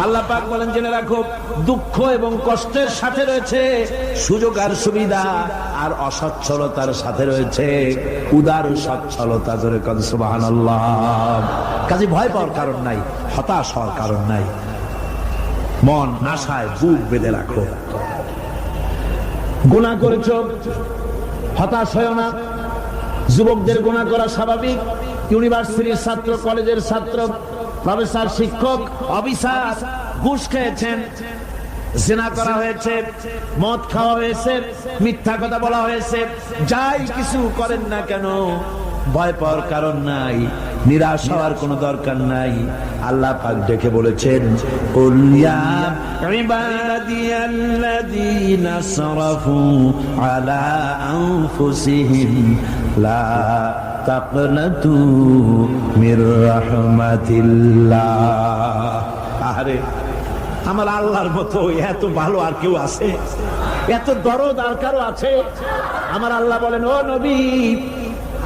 আল্লাহ পাক বলেন জেনে রাখো, দুঃখ এবং কষ্টের সাথে রয়েছে সুযোগ আর সুবিধা, আর অসচ্ছলতার সাথে রয়েছে উদার সচ্ছলতা। জোরে কোন সুবহানাল্লাহ। কাজে ভয় পাওয়ার কারণ নাই, হতাশ হওয়ার কারণ নাই। মন আশায় বুক বেঁধে রাখো। গুনাহ করেছো, হতাশ হয়ো না। যুবকদের গুনাহ করা স্বাভাবিক। ইউনিভার্সিটির ছাত্র, কলেজের ছাত্র, প্রফেসর, শিক্ষক, অফিসার ঘুষ খেয়েছেন, জিনা করা হয়েছে, মদ খাওয়া হয়েছে, মিথ্যা কথা বলা হয়েছে, যাই কিছু করেন না কেন ভয় পাওয়ার কারণ নাই, নিরাশ হওয়ার কোনো দরকার নাই। আল্লাহ পাক ডেকে বলেছেন, কুল ইয়া ইবাদিয়াল্লাযীনা আসরাফু আলা আনফুসিহিম লা তাকনাতু মির রাহমাতিল্লাহ। আরে আমার আল্লাহর মতো এত ভালো আর কেউ আছে? এত দরদ আর কারো আছে? আমার আল্লাহ বলেন, ও নবী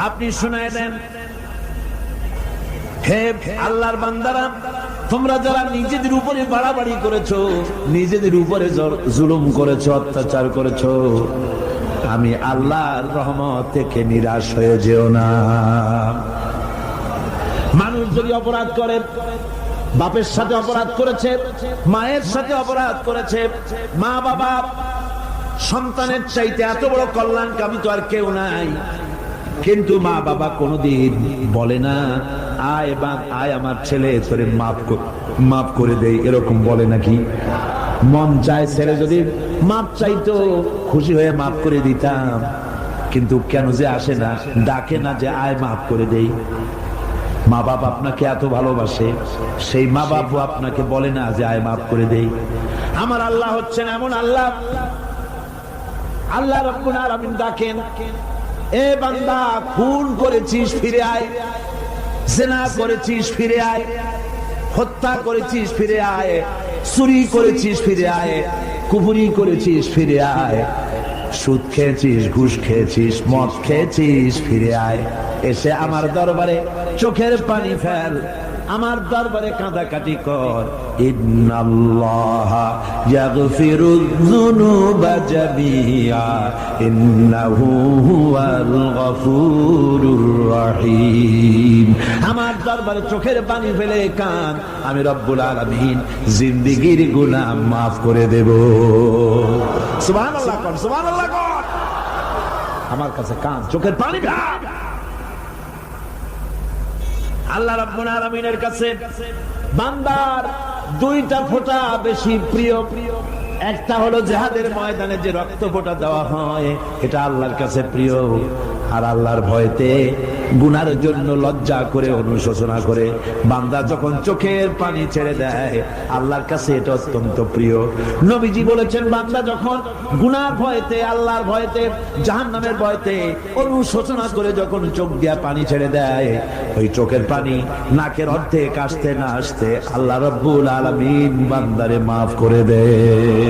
আপনি শুনায় দেন, হে আল্লাহর বান্দারা, তোমরা যারা নিজেদের উপরে বাড়াবাড়ি করেছো, নিজেদের উপরে জুলুম করেছো, অত্যাচার করেছো, আমি আল্লাহর রহমত থেকে নিরাশ হয়ে যেও না। মানুষ যদি অপরাধ করে, বাপের সাথে অপরাধ করেছে, মায়ের সাথে অপরাধ করেছে, মা বাবা সন্তানের চাইতে এত বড় কল্যাণকামী তো আর কেউ নাই, কিন্তু মা বাবা কোনদিন বলে না আয় আমার ছেলে তোরে মাফ করে দেই, এরকম বলে নাকি? মন চায় ছেলে যদি মাপ চাইতো, খুশি হয়ে মাফ করে দিতাম, কিন্তু কেন যে আসে না, ডাকে না যে আয় মাফ করে দেই। মা বাপ আপনাকে এত ভালোবাসে, সেই মা বাপ আপনাকে বলে না যে আয় মাফ করে দেই। আমার আল্লাহ হচ্ছেন এমন আল্লাহ, আল্লাহ রাব্বুল আলামিন ডাকেন, এ বান্দা খুন করেছিস ফিরে আয়, জিনা করেছিস ফিরে আয়, হত্যা করেছিস ফিরে আয়, চুরি করেছিস ফিরে আয়, কুফরি করেছিস ফিরে আয়, সুদ খেয়েছিস, ঘুষ খেয়েছিস, মদ খেয়েছিস ফিরে আয়, এসে আমার দরবারে চোখের পানি ফেল, আমার দরবারে কাঁদাকাটি কর। ইন্নাল্লাহা ইয়াগফিরুয যুনুবা জামিআ ইন্নাহু হুয়াল গফুরুর রহিম। আমার দরবারে চোখের পানি ফেলে কান, আমি রব্বুল আলামিন জিন্দেগীর গুনাহ মাফ করে দেব। সুবহানাল্লাহ কর, সুবহানাল্লাহ কর। আমার কাছে কান, চোখের পানি ফেল। আল্লাহ রাব্বুল আলামিনের কাছে বান্দার দুইটা ফোঁটা বেশি প্রিয়। একটা হলো জিহাদের ময়দানে যে রক্ত ফোঁটা দেওয়া হয়, এটা আল্লাহর কাছে প্রিয়। আর আল্লাহর ভয়তে গুনার জন্য লজ্জা করে, অনুশোচনা করে বান্দা যখন চোখের পানি ছেড়ে দেয়, আল্লাহর কাছে এটা অত্যন্ত প্রিয়। নবীজি বলেছেন, বান্দা যখন গুনার ভয়তে, আল্লাহর ভয়তে, জাহান্নামের ভয়তে অনুশোচনা করে যখন চোখ দিয়া পানি ছেড়ে দেয়, ওই চোখের পানি নাকের অর্ধেক আসতে না আসতে আল্লাহ রাব্বুল আলামিন বান্দারে মাফ করে দেয়।